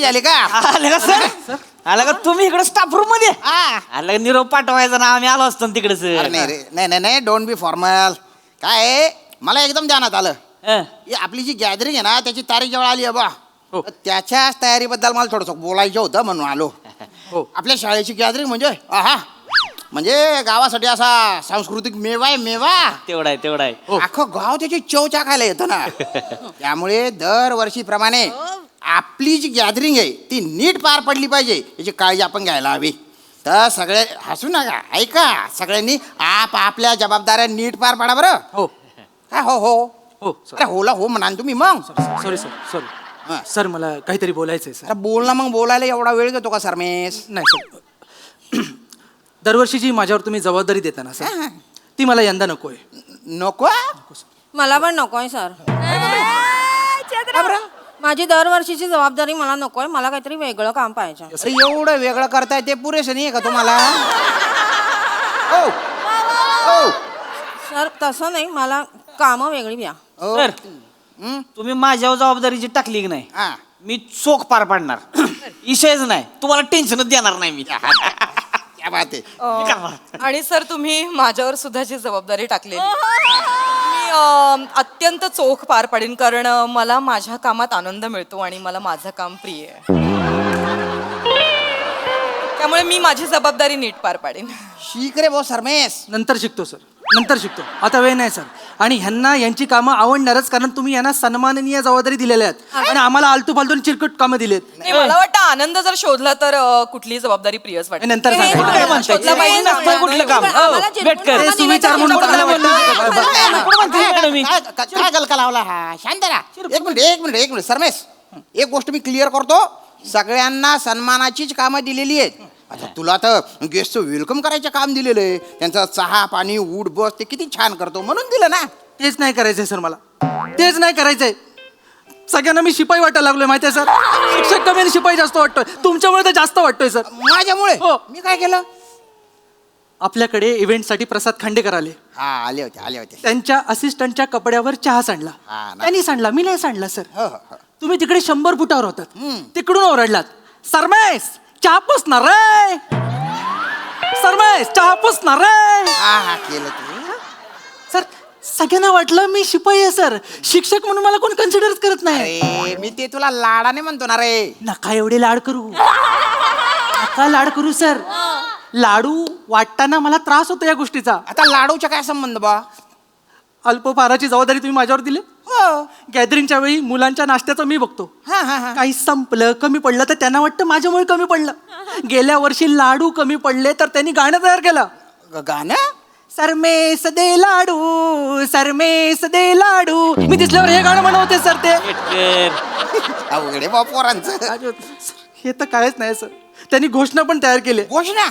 आले का? आले का सर? आला का तुम्ही इकडे स्टाफ रूम मध्ये? आला का निरोप पाठवायचा ना, आम्ही आलो असतो तिकडे सर. नाही रे, नाही डोंट बी फॉर्मल. काय आहे, मला एकदम ध्यानात आलं की आपली जी गॅदरिंग आहे ना त्याची तारीख जेव्हा आली आहे बा, त्याच्याच तयारीबद्दल मला थोडंसं बोलायचं होतं म्हणून आलो. आपल्या शाळेची गॅदरिंग म्हणजे म्हणजे गावासाठी असा सांस्कृतिक मेवा आहे, मेवा. तेवढा आहे. अख्खं गाव त्याची चव चाखायला येतं ना. त्यामुळे दरवर्षीप्रमाणे आपली जी गॅदरिंग आहे ती नीट पार पडली पाहिजे याची काळजी आपण घ्यायला हवी. तर सगळे हसू नका, ऐका, सगळ्यांनी आपल्या जबाबदाऱ्या नीट पार पाडा बरं. हो हो अरे होला हो म्हणा तुम्ही मग. सॉरी सर, मला काहीतरी बोलायचंय सर. अरे बोल ना मग. बोलायला एवढा वेळ घेतो का सरमेश? नाही सर, दरवर्षी जी माझ्यावर तुम्ही जबाबदारी देता ना सर, ती मला यंदा नकोय. नको मला पण नकोय सर. माझी दरवर्षीची जबाबदारी मला नकोय. मला काहीतरी वेगळं काम पाहिजे. अरे एवढं वेगळं करताय ते पुरेसं नाही का तुम्हाला? सर तसं नाही, मला कामं वेगळी द्या. सर तुम्ही माझ्यावर जबाबदारी जी टाकली की नाही, मी चोख पार पाडणार. विषयच नाही, तुम्हाला टेन्शनच देणार नाही मी. क्या बात आहे. आणि सर तुम्ही माझ्यावर सुद्धा जी जबाबदारी टाकलेली मी अत्यंत चोख पार पाडीन, कारण मला माझ्या कामात आनंद मिळतो आणि मला माझं काम प्रिय आहे. त्यामुळे मी माझी जबाबदारी नीट पार पाडीन. शिक रे भाऊ सरमेश. नंतर शिकतो सर, नंतर शिकतो, आता वेळ नाही सर. आणि ह्यांना यांची कामं आवडणारच, कारण तुम्ही यांना सन्माननीय जबाबदारी दिलेल्या आहेत आणि आम्हाला आलतू फालतू चिरकट कामं दिलेत. नाही, मला वाटतं आनंद जर शोधला तर कुठली जबाबदारी प्रियच वाटते. नंतर हे सांगा. काय म्हणताय? शोधलं पाहिजे ना. नसतं कुठलं काम. आम्हाला चिरमुरे भेटकर. कामं ते सुविचार दिले म्हणून तर काय गलका लावला हा? शांत राहा. एक मिनिट सरमेश, एक गोष्ट मी क्लिअर करतो. सगळ्यांना सन्मानाचीच कामं दिलेली आहेत. आता तुला तर गेस्टचं वेलकम करायचं काम दिलेलं आहे. त्यांचा चहा पाणी उठ बस ते किती छान करतो म्हणून दिलं ना. तेच नाही करायचंय सर, मला तेच नाही करायचंय. सगळ्यांना मी शिपाई वाटायला लागलोय माहितीये सर. शिक्षक कमी आणि शिपाई जास्त वाटतोय. तुमच्यामुळे तर जास्त वाटतोय सर. माझ्यामुळे? हो. मी काय केलं? आपल्याकडे इव्हेंटसाठी प्रसाद खांडेकर आले. आले होते. त्यांच्या असिस्टंटच्या कपड्यावर चहा सांडला. ना. त्यांनी सांडला, मी नाही सांडला सर. हो. तुम्ही तिकडे 100 फुटावर होतात, तिकडून ओरडलात, सरमेश चहा पुसणार रे, सरमेश चहा पुसणार रे. हा केलं ते. सर सगळ्यांना वाटलं मी शिपाई आहे सर. शिक्षक म्हणून मला कोण कन्सिडरच करत नाही. अरे मी ते तुला लाडाने म्हणतो ना रे. नका एवढे लाड करू, नका लाड करू सर. लाडू वाटताना मला त्रास होतो या गोष्टीचा. आता लाडूचा काय संबंध बा? अल्पहाराची जबाबदारी तुम्ही माझ्यावर दिली. गॅदरिंगच्या वेळी मुलांच्या नाश्त्याचं मी बघतो. काही संपलं कमी पडलं तर त्यांना वाटतं माझ्यामुळे कमी पडलं. गेल्या वर्षी लाडू कमी पडले तर त्यांनी गाणं तयार केलं. गाणं? सरमेस दे लाडू, सरमेस दे लाडू. मी दिसल्यावर हे गाणं म्हणवते सर. ते अवघडे बा पोरांचं. हे तर कायच नाही सर. त्यांनी घोषणा पण तयार केली. घोषणा?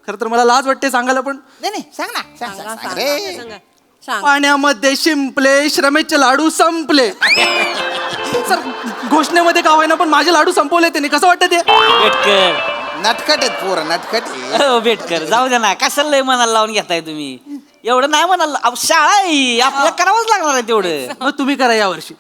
खरं तर मला लाज वाटते सांगायला, पण नाही सांग ना. सांग रे. सांग. पाण्यामध्ये शिंपले, श्रमेचे लाडू संपले. सर घोषणेमध्ये का होईना पण माझे लाडू संपवले त्यांनी. कसं वाटतं ते? भेटकर. नटखट आहेत पोरं, नटखट आहे. हो भेटकर, जाऊ द्या ना. कशाला लय मनाला लावून घेताय तुम्ही? एवढं नाही म्हणाल, शाळा आहे आपल्याला करावंच लागणार आहे तेवढं. मग तुम्ही करा यावर्षी.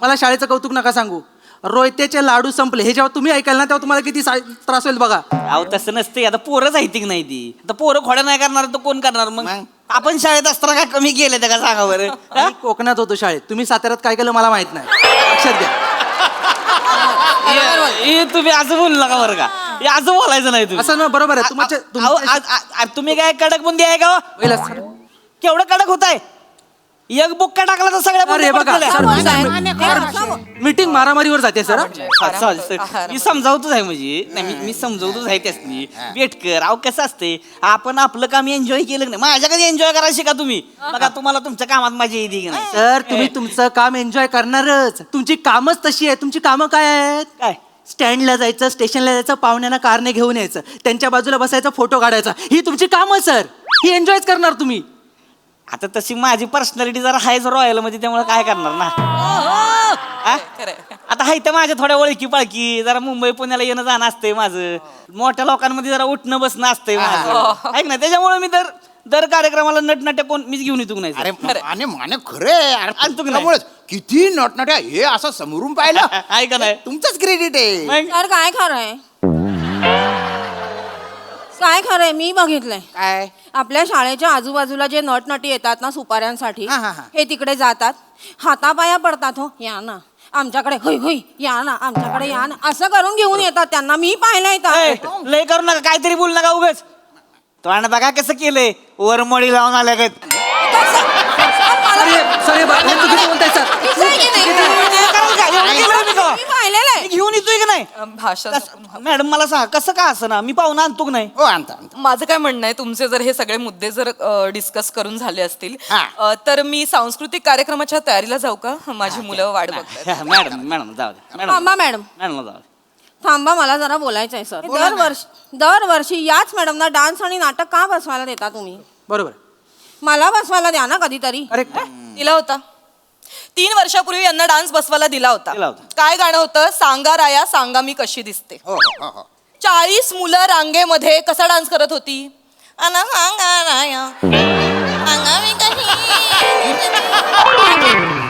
मला शाळेचं कौतुक नका सांगू. रोयतेचे लाडू संपले हे जेव्हा तुम्ही ऐकाल ना तेव्हा तुम्हाला किती त्रास होईल बघा. अहो तसं नसते. आता पोरंच आहे की नाही ती. आता पोरं खोड्या नाही करणार तर कोण करणार मग? आपण शाळेत असताना काय कमी केलं त्या का सांगा बरं? मी कोकणात होतो शाळेत. तुम्ही साताऱ्यात काय केलं मला माहित नाही. लक्षात घ्या. हे तुम्ही असं बोलू नका बरं का. हे असं बोलायचं नाही तुम्ही. असं ना, बरोबर आहे. तुम्ही काय कडक बुंदी आहे का? केवढं कडक होत आहे? एक बुक्का टाकला तर सगळ्या अरे बघा मीटिंग मारामारीवर जाते सर. मी समजावतोच आहे म्हणजे मी समजावतोच आहे त्यासनी. भेटकर अहो कसं असते, आपण आपलं काम एन्जॉय केलं नाही. माझ्या कधी एन्जॉय करायची का तुम्ही? बघा तुम्हाला तुमच्या कामात मजा येते की नाही? सर तुम्ही तुमचं काम एन्जॉय करणारच. तुमची कामच तशी आहे. तुमची कामं काय आहेत? काय? स्टँडला जायचं, स्टेशनला जायचं, पाहुण्यांना कारने घेऊन यायचं, त्यांच्या बाजूला बसायचा, फोटो काढायचा. ही तुमची कामं सर. ही एन्जॉयच करणार तुम्ही. आता तशी माझी पर्सनॅलिटी जरा हायच रॉयल मध्ये, त्यामुळे काय करणार ना. खरंय. आता हाय तर माझ्या थोड्या ओळखी पाळकी जरा मुंबई पुण्याला येणं जाणं असतंय माझं मोठ्या लोकांमध्ये जरा उठणं बसणं असतंय माझं ऐक ना त्याच्यामुळे मी दर कार्यक्रमाला नटनाट्य कोण मीच घेऊन येतो नाही अरे माने माने खरे आणतो की नाही? किती नटनट्या हे असं समोरून पाहिलं आहे का नाही तुमचंच क्रेडिट आहे मग तर काय खरंय काय खरंय मी बघितलंय काय आपल्या शाळेच्या आजूबाजूला जे नटनटी येतात ना सुपाऱ्यांसाठी हा, हा, हा. हे तिकडे जातात हातापाया पडतात हो या ना आमच्याकडे होय होय या ना आमच्याकडे या ना असं करून घेऊन येतात त्यांना मी पाहिलंय ए, तर लय करू नका काहीतरी बोल नका उगाच तो आणि बघा कसं केलंय वरमळी लावून आल्या का सर हे चुकीचं बोलताय सर मी पाहिलेलं आहे घेऊन येतोय की नाही भाषा मॅडम मला सांगा कसं का असं ना मी पाहुणा आणतो की नाही हो आणता माझं काय म्हणणं आहे तुमचे जर हे सगळे मुद्दे जर डिस्कस करून झाले असतील हा. तर मी सांस्कृतिक कार्यक्रमाच्या तयारीला जाऊ का माझी मुलं वाट बघतात मॅडम जाऊ दे थांबा मॅडम मॅडम जाऊ दे थांबा मला जरा बोलायचं आहे सर बोला ना. दरवर्षी याच मॅडमना डान्स आणि नाटक का बसवायला देता तुम्ही बरोबर मला बसवायला द्या ना कधीतरी करेक्ट दिला होता 3 वर्षापूर्वी यांना डान्स बसवायला दिला होता दिला होता. काय गाणं होतं सांगा राया सांगा मी कशी दिसते हो हो हो 40 मुलं रांगेमध्ये कसा डान्स करत होती अन सांगा राया सांगा मी कशी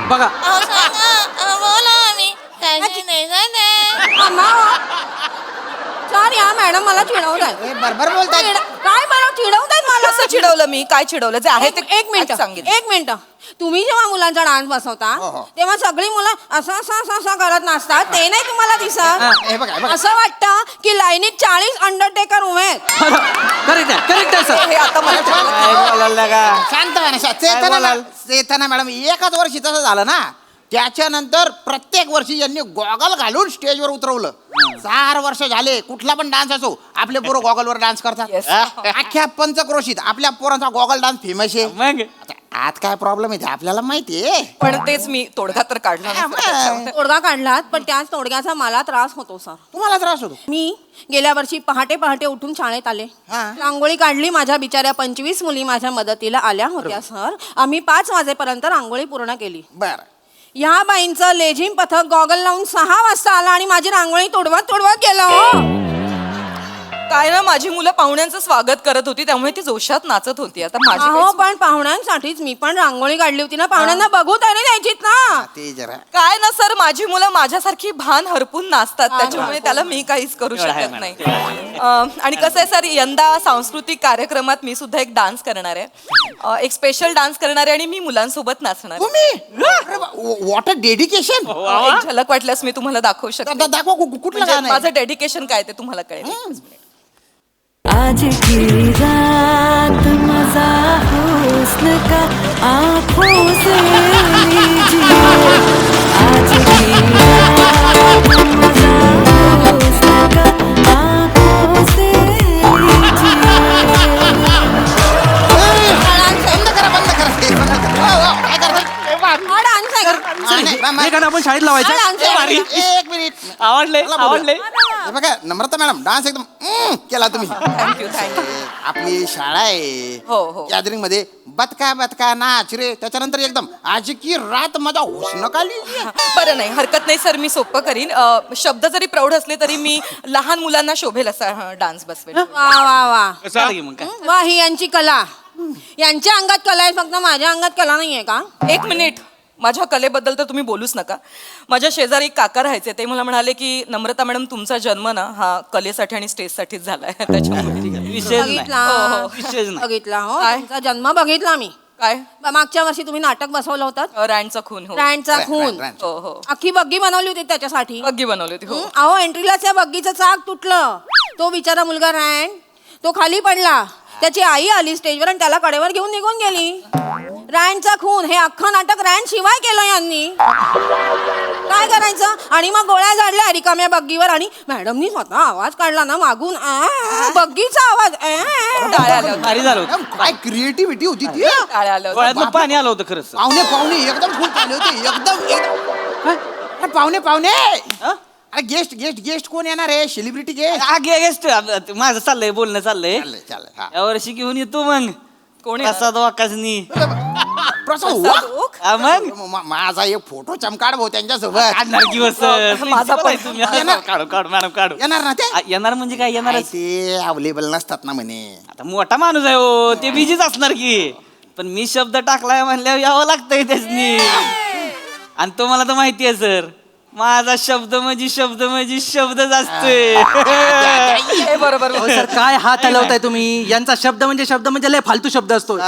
बघा अहो, सांगा, अहो, बोला मी कशी दिसते. थांबा हो. सर या मॅडम मला चिडवताय हे बरोबर बोलताय काय मला चिडवतायत मला कसं चिडवलं मी काय चिडवलं जे आहे ते एक मिनिट सांगितलं एक मिनिट तुम्ही जेव्हा मुलांचा डान्स बसवता हो, हो. तेव्हा सगळी मुलं असं करत नसतात ते नाही तुम्हाला हे दिसत बघा हे बघा असं वाटतं की लाईनीत 40 अंडरटेकर उभे आहेत. करेक्ट आहे सर हे आता मला काय बोलायला का शांत व्हा ना, चेतना मॅडम एकाच वर्षी तसं झालं ना त्याच्यानंतर प्रत्येक वर्षी यांनी गॉगल घालून स्टेजवर उतरवलं 4 वर्ष झाले कुठला पण डान्स असो आपले पोरं गॉगलवर डान्स करतात Yes. अख्ख्या पंचक्रोशीत आपल्या पोरांचा गॉगल डान्स फेमस आहे मग आता आज काय प्रॉब्लेम आहे ते आपल्याला माहिती आहे पण तेच मी तोडगा तर काढला नसता. तोडगा काढलात पण त्याच तोडग्याचा मला त्रास होतो सर तुम्हाला त्रास होतो मी गेल्या वर्षी पहाटे उठून शाळेत आले हा. रांगोळी काढली माझ्या बिचाऱ्या 25 मुली माझ्या मदतीला आल्या होत्या सर आम्ही 5 वाजेपर्यंत रांगोळी पूर्ण केली बर ह्या बाईंचं लेझिम पथक गॉगल लावून 6 वाजता आला आणि माझी रांगोळी तोडवत गेलं हो काय ना माझी मुलं पाहुण्यांचं स्वागत करत होती त्यामुळे ती जोशात नाचत होती आता माझी अहो काही पण पाहुण्यांसाठीच मी पण रांगोळी काढली होती ना पाहुण्यांना बघू तरी द्यायचीत ना ते जरा काय ना सर माझी मुलं माझ्यासारखी भान हरपून नाचतात त्याच्यामुळे त्याला मी काहीच करू एवढं आहे शकत नाही आणि कसं आहे सर यंदा सांस्कृतिक कार्यक्रमात मी सुद्धा एक डान्स करणार आहे एक स्पेशल डान्स करणार आहे आणि मी मुलांसोबत नाचणार आहे. तुम्ही वॉट डेडिकेशन एक झलक वाटल्यास मी तुम्हाला दाखवू शकते दाखवा कुठलं म्हणजे गाणं आहे? माझं डेडिकेशन काय ते तुम्हाला कळेल आज की रात मजा हुस्न का आँखों से लीजिए आज की रात मजा हुस्न का आँखों से लीजिए बंद करा काय करता? हा डान्स आहे का? हे गाणं आपण शाळेत लावायचं हा डान्स आहे. एक मिनिट आवडले मला बोलू. आवडले हे बघा नम्रता मॅडम डान्स एकदम केला तुम्ही थँक्यू आपली शाळा आहे हो, हो. गॅदरिंग मध्ये बतका बतका नाच रे त्याच्यानंतर एकदम आज की रात माझा हुस्न काली बरं नाही हरकत नाही सर मी सोपं करीन शब्द जरी प्रौढ असले तरी मी लहान मुलांना शोभेल असा डान्स बसवेल वा वा वा चालेल की मग काय वा ही यांची कला यांच्या अंगात कला आहे फक्त माझ्या अंगात कला नाहीये का एक मिनिट माझ्या कलेबद्दल तर तुम्ही बोलूच नका माझ्या शेजारी एक काका राहायचे ते मला म्हणाले की नम्रता मॅडम तुमचा जन्म ना हा कलेसाठी आणि स्टेजसाठीच झालाय त्याच्यामुळे विषय नाही बघितला विषयच नाही बघितला हो काय? तुमचा जन्म बघितला मी काय मागच्या वर्षी तुम्ही नाटक बसवलं होतं रँडचा खून हो रँडचा खून रँड. हो हो अख्खी बग्गी बनवली होती त्याच्यासाठी बग्गी बनवली होती हो अहो एंट्रीलाच या बग्गीचं चाक तुटलं तो बिचारा मुलगा रँड तो खाली पडला त्याची आई आली स्टेजवर आणि त्याला कडेवर घेऊन निघून गेली रँडचा खून हे अख्खं नाटक रँड शिवाय केलं यांनी काय करायचं आणि मग गोळ्या झाडल्या रिकाम्या बग्गीवर आणि मॅडमनी स्वतः आवाज काढला ना मागून बग्गीचा आवाज टाळ्या आल्या होत्या. भारी झालं होतं काय क्रिएटिव्हिटी होती ती टाळ्या आल्या होत्या. डोळ्यातनं पाणी आलं होतं खरंच पाहुणे एकदम फुल चालले होते एकदम पाहुणे अरे गेस्ट कोण येणार आहे सेलिब्रिटी गेस्ट गेस्ट माझं चाललंय बोलणं चाललंय चाललंय हा या वर्षी घेऊन येतो मग कोण येणार? प्रसाद वाकासनी प्रसाद प्रसाद ओक? ओक? मग माझा एक फोटो चमकाड भाऊ त्यांच्यासोबत काढणार की हो, सर माझा पण. तुम्ही काढू काढू मॅडम काढू येणार ना ते येणार म्हणजे काय येणार नाही, ते अवेलेबल नसतात ना म्हणे. आता मोठा माणूस आहे हो ते बिझीच असणार की पण मी शब्द टाकलाय म्हणल्यावर यावं लागतंय त्यासनी आणि तुम्हाला तर माहिती आहे सर माझा शब्द म्हणजे शब्दच असतोय हे बरोबर अहो, सर काय हात हलवताय तुम्ही यांचा शब्द म्हणजे लय फालतू शब्द असतो ए,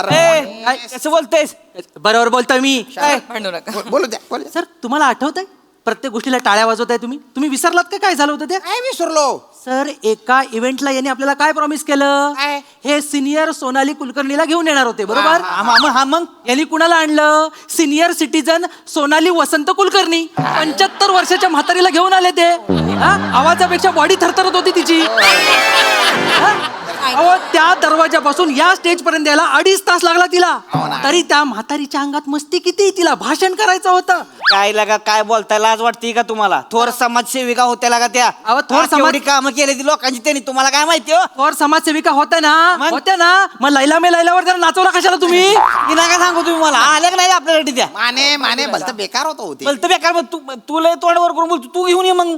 काय कसं बोलतेस बरोबर बोलतोय मी म्हणू नका बोलू द्या बोलू द्या. सर तुम्हाला आठवतंय प्रत्येक गोष्टीला टाळ्या वाजवताय तुम्ही विसरलात का काय झालं होतं त्या काय विसरलो सर एका इव्हेंटला यांनी आपल्याला काय प्रॉमिस केलं काय? हे सिनियर सोनाली कुलकर्णीला घेऊन येणार होते बरोबर हा मग यांनी कुणाला आणलं सिनियर सिटीजन सोनाली वसंत कुलकर्णी 75 वर्षाच्या म्हातारीला घेऊन आले ते हा? आवाजापेक्षा बॉडी थरथरत होती तिची हा? अहो त्या दरवाजापासून या स्टेज पर्यंत यायला 2.5 तास लागला तिला तरी त्या म्हातारीच्या अंगात मस्ती किती तिला भाषण करायचं होतं काय लागा काय बोलताय लाज वाटते का तुम्हाला थोर समाजसेविका होत्या लागा त्या अहो, थोर समाज- कामं केली ती लोकांची त्यांनी तुम्हाला काय माहिती हो और समाजसेविका होत्या मग? ना मग लैला मे लैलावर जरा नाचवला कशाला तुम्ही की नका सांगू तुम्ही मला आल्या का नाही आपल्यासाठी त्या माने भलतं बेकार होतं होते बोलतं बेकार मग तू लय तोंडावर करून बोलतो तू घेऊन ये मग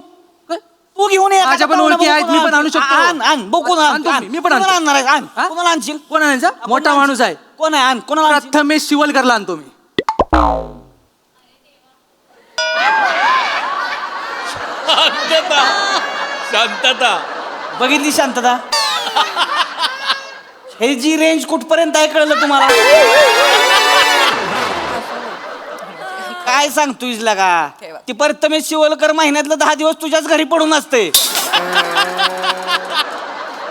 तू घेऊन ये माझ्या पण ओळखी आहेत, मी पण आणू शकतो. आण बघू ना आणतो मी पण आणतो. आणणार आहे आण हा? कोणाला आणशील कोण आणायचा मोठा माणूस आहे कोण आहे आण कोणाला आणशील? प्रथमेश शिवलकरला आणतो मी शांतता बघितली शांतता हे जी रेंज कुठपर्यंत आहे कळलं तुम्हाला काय सांगतोय लगा ठेवा. ती प्रथमेश शिवलकर महिन्यातलं 10 दिवस तुझ्याच घरी पडून असते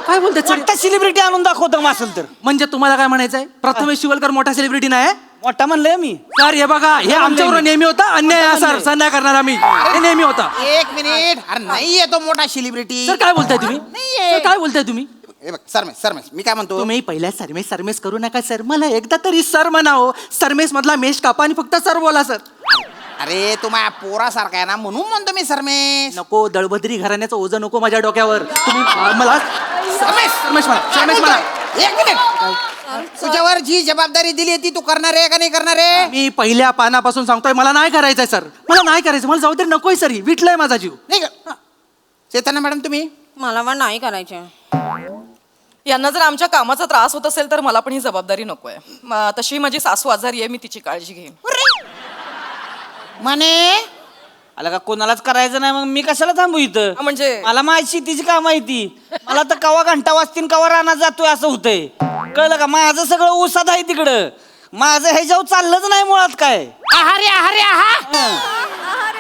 काय बोलते सर मोठा सेलिब्रिटी आणून दाखवतो मग असेल तर म्हणजे तुम्हाला काय म्हणायचंय प्रथमेश शिवलकर मोठा सेलिब्रिटी नाही मोठा म्हणलंय मी सर हे बघा हे आमच्यावर नेहमी होता अन्याय आहे, सर सर नाही करणार आम्ही हे नेहमी होता 1 मिनिट अरे नाही येतो मोठा सेलिब्रिटी. सर काय बोलताय तुम्ही नाहीये. सर काय बोलताय तुम्ही हे बघ सरमेश मी काय म्हणतो तुम्ही पहिल्या सरमेस करू नका सर मला एकदा तरी सर म्हणावं सरमेस मधला मेश कापा आणि फक्त सर बोला सर अरे तू माझ्या पोरासारखा आहे ना म्हणून म्हणतो मी सरमेश. नको दळभद्री घराण्याचं ओझं नको माझ्या डोक्यावर तुम्ही मला सरमेश म्हणा 1 मिनिट तुझ्यावर जी जबाबदारी दिली ती तू करणार आहे का नाही करणार आहे? मी पहिल्या पानापासून सांगतोय मला नाही करायचंय सर मला नाही करायचं मला जबाबदारी नकोय सर ही विटलाय माझा जीव नाही का चेतना मॅडम तुम्ही मला पण नाही करायचे यांना जर आमच्या कामाचा त्रास होत असेल तर मला पण ही जबाबदारी नकोय तशी माझी सासू आजारी आहे मी तिची काळजी घेईन म्हणे आला का कोणालाच करायचं नाही मग मी कशाला थांबू इथं म्हणजे मला माझी शेतीची काम आहे ती मला तर कवा घंटा वाजतीन कवा रानात जातोय असं होतंय कळलं का माझं सगळं ऊसात आहे तिकडं माझं ह्याच्यावर चाललंच नाही मुळात काय आहारे आहारे आहा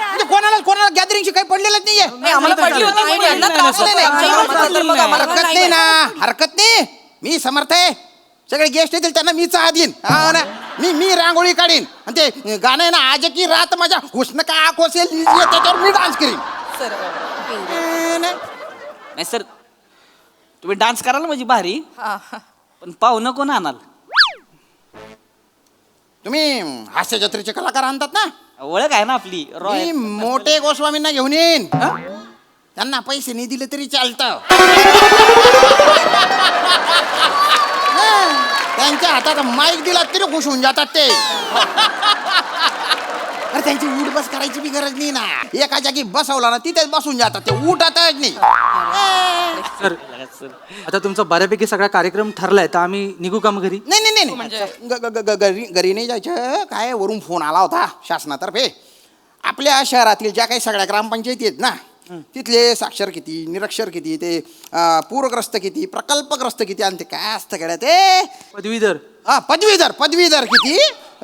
म्हणजे कोणाला गॅदरिंगची काही पडलेलंच नाहीये. नाही, आम्हाला पडली होती म्हणून यांना त्रास होतोय. नाही, आमच्या कामाचा तर मग आम्हाला हरकत नाही ना हरकत नाही मी समर्थ आहे सगळे गेस्ट येतील त्यांना मी चहा देईन हा ना मी रांगोळी काढीन आणि ते गाणं आहे ना आज की रात माझ्या हुस्न का आंख असेल त्याच्यावर मी डान्स करीन. सर नाही सर तुम्ही डान्स कराल म्हणजे भारी हा. पण पाहुणं कोण आणाल तुम्ही हास्य जत्रेचे कलाकार आणतात ना ओळख आहे ना आपली रॉय मी मोठे गोस्वामींना घेऊन येईन त्यांना पैसे नाही दिले तरी चालतं त्यांच्या हातात माईक दिला तरी खुश होऊन जातात ते अरे त्यांची उठ बस करायची बी गरज नाही ना एका जागी बसवला ना तिथेच बसून जातात ते उठतच नाही सर आता तुमचा बऱ्यापैकी सगळा कार्यक्रम ठरलाय तर आम्ही निघू का मग घरी नाही म्हणजे? घरी नाही जायचं काय वरून फोन आला होता शासनातर्फे आपल्या शहरातील ज्या काही सगळ्या ग्रामपंचायती आहेत ना तिथले साक्षर किती निरक्षर किती ते पूरग्रस्त किती प्रकल्पग्रस्त किती आणि ते काय असतं गड्या ते पदवीधर हा पदवीधर किती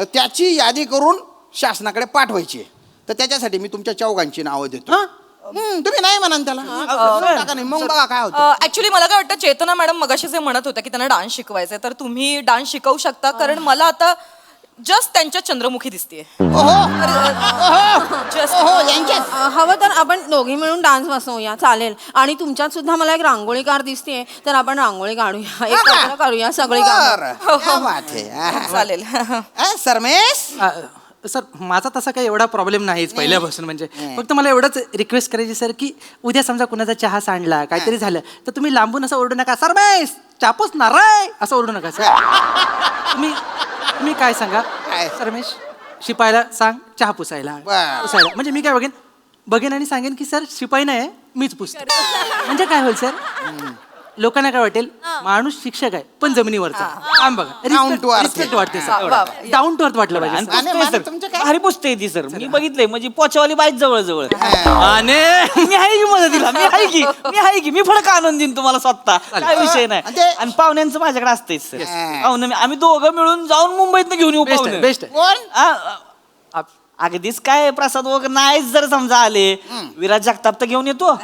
त्याची यादी करून शासनाकडे पाठवायची आहे. तर त्याच्यासाठी मी तुमच्या चौघांची नावं देतो तुम्ही नाही म्हणाल त्याला टाका नाही मग बघा काय होतं ऍक्च्युली मला काय वाटतं चेतना मॅडम मगाशी जे म्हणत होत्या की त्यांना डान्स शिकवायचंय तर तुम्ही डान्स शिकवू शकता कारण मला आता जस्ट त्यांच्या चंद्रमुखी दिसतीये यांच्यात हवं तर आपण दोघी मिळून डान्स बसवूया चालेल आणि तुमच्यात सुद्धा मला एक रांगोळीकार दिसते तर आपण रांगोळी काढूया एकत्र करूया सगळी कामं. बरं. क्या बात है. चालेल सरमेश सर माझा तसा काही एवढा प्रॉब्लेम नाहीच पहिल्यापासून म्हणजे फक्त मला एवढंच रिक्वेस्ट करायची सर की उद्या समजा कुणाचा चहा सांडला काहीतरी झालं तर तुम्ही लांबून असं ओरडू नका सरमेश चापूस नाराय असं ओरडू नका सर तुम्ही काय सांगा काय रमेश शिपायला सांग चहा पुसायला बरं. पुसायला म्हणजे मी काय बघेन आणि सांगेन की सर शिपाई नाही मीच पुसतो म्हणजे काय होईल सर लोकांना काय वाटेल माणूस शिक्षक आहे पण जमिनीवरचा काम बघा Down to earth. रिस्पेक्ट वाटते वा, वा. डाऊन टू अर्थ वाटलं आणि पाहिजे आणि पुसतोय मला सर. तुमचं काय? भारी पुसते ती सर मी बघितलंय म्हणजे पोचवाली बाईच जवळ जवळ हा. आणि मी आहे की मदतीला मी आहे की मी फडक आणून देईन तुम्हाला स्वतः काय विषय नाही आणि ते- आणि पाहुण्यांचं माझ्याकडे असतेच सर Yes. पाहुणे आम्ही दोघं मिळून जाऊन मुंबईत घेऊन येऊ बेस्ट पाहुणे. बेस्ट कोण अगदीच काय प्रसाद वगैरे नाहीच जर समजा आले विराज जगताप तर घेऊन येतो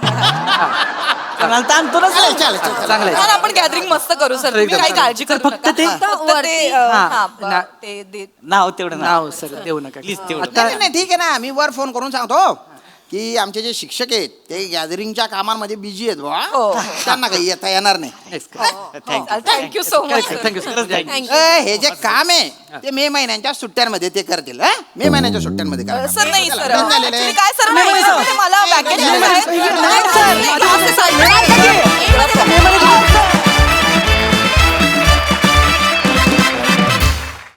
कोणाला तर आणतो ना चालेल, सर. चालेल, चालेल. चांगलं आहे छान, आपण गॅदरिंग मस्त करू सर तुम्ही काही काळजी करू फक्त नका. ते- फक्त ते हा. हा, ना- ते दे- नाव तेवढं नाव नाव सर देऊ नका Please, तेवढं. आता नाही, नाही, ठीक आहे ना मी वर फोन करून सांगतो की आमचे जे शिक्षक आहेत ते गॅदरिंगच्या कामांमध्ये बिझी आहेत बा हो. त्यांना काही येता येणार नाही thank you so much thank you sir हे जे काम आहे ते मे महिन्यांच्या सुट्ट्यांमध्ये ते करतील हा? मे महिन्याच्या सुट्ट्यांमध्ये करा. सर नाही सर डन झालेलं आहे. Actually काय सर नाही सर, मला vacation आहे. नाही, नाही, सर, नाही, असं सांगितलं.